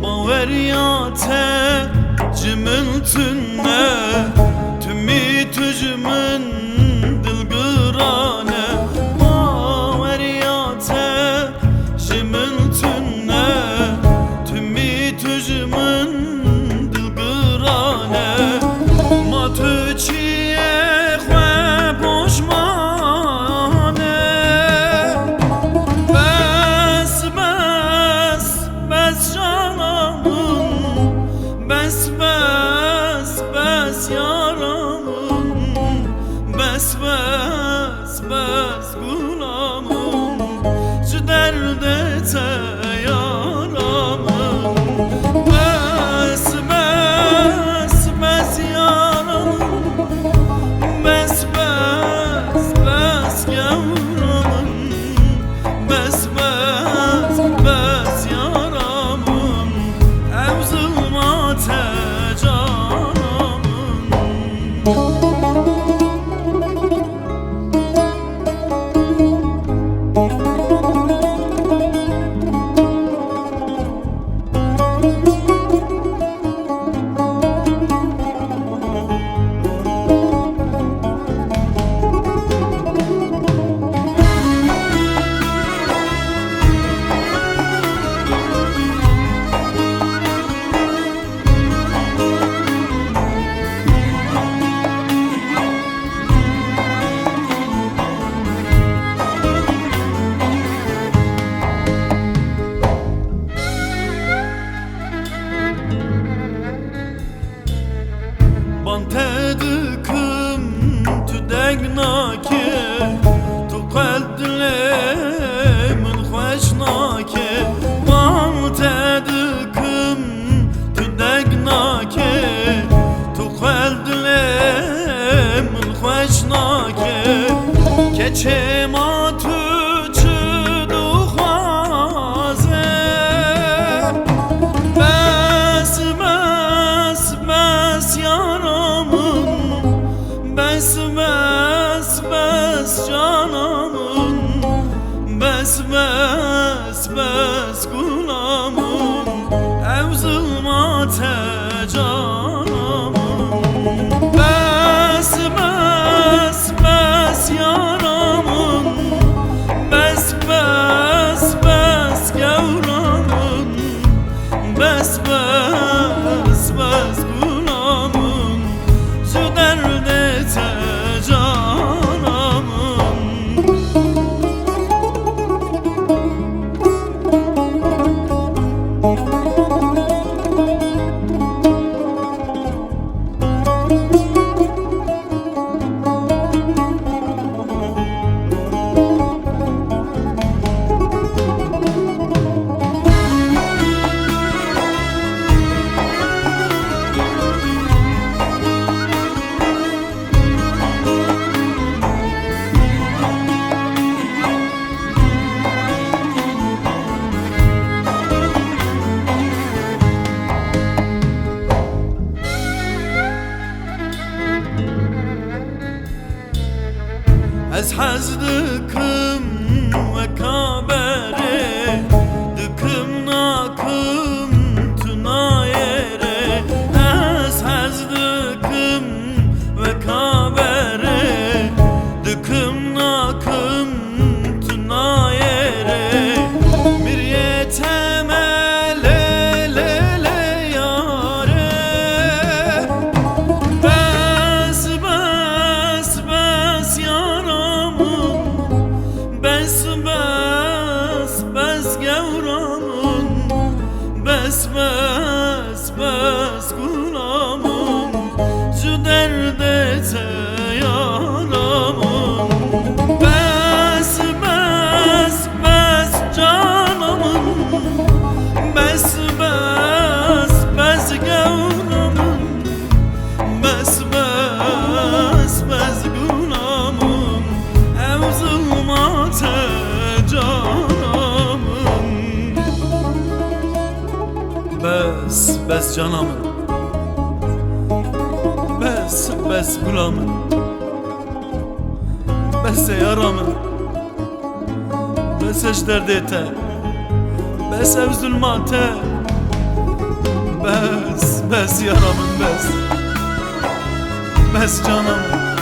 Baveriyate cimiltünne tümü tücümün dilgırane. Baveriyate cimiltünne tümü tücümün dilgırane. Matüçiye xwe boşmane. Bes bes bes canamın, bes bes bes yaramın, bes bes bes gulamın, şu derde te yaramın. Bes bes bes yaramın, bes bes bes yavramın, bes bes bes yaramın, evzılma te canamın. Bantedıkım tüdegnake, tu kaldilemin xweşnake. Bantedıkım tüdegnake, tu kaldilemin xweşnake. Keçema tüçü duxwaze, bes bes bes yaramın, bes bes bes canamın, bes bes bes gulamın, evzılma te canamın. Bes bes bes yaramın, bes bes bes gavramın, bes bes bes gulamın, şu derde te canamın. Ez hez dikim ve kabere, dikim nakim tunayere. Ez hez dikim ve kabere, dikim nakim tunayere. Bir yetemele le le yare, bes bes Bes canamın, bes gulamın, bes yaramın, bes ejderdete, bes ev zulmate, bes yaramın, bes canamın.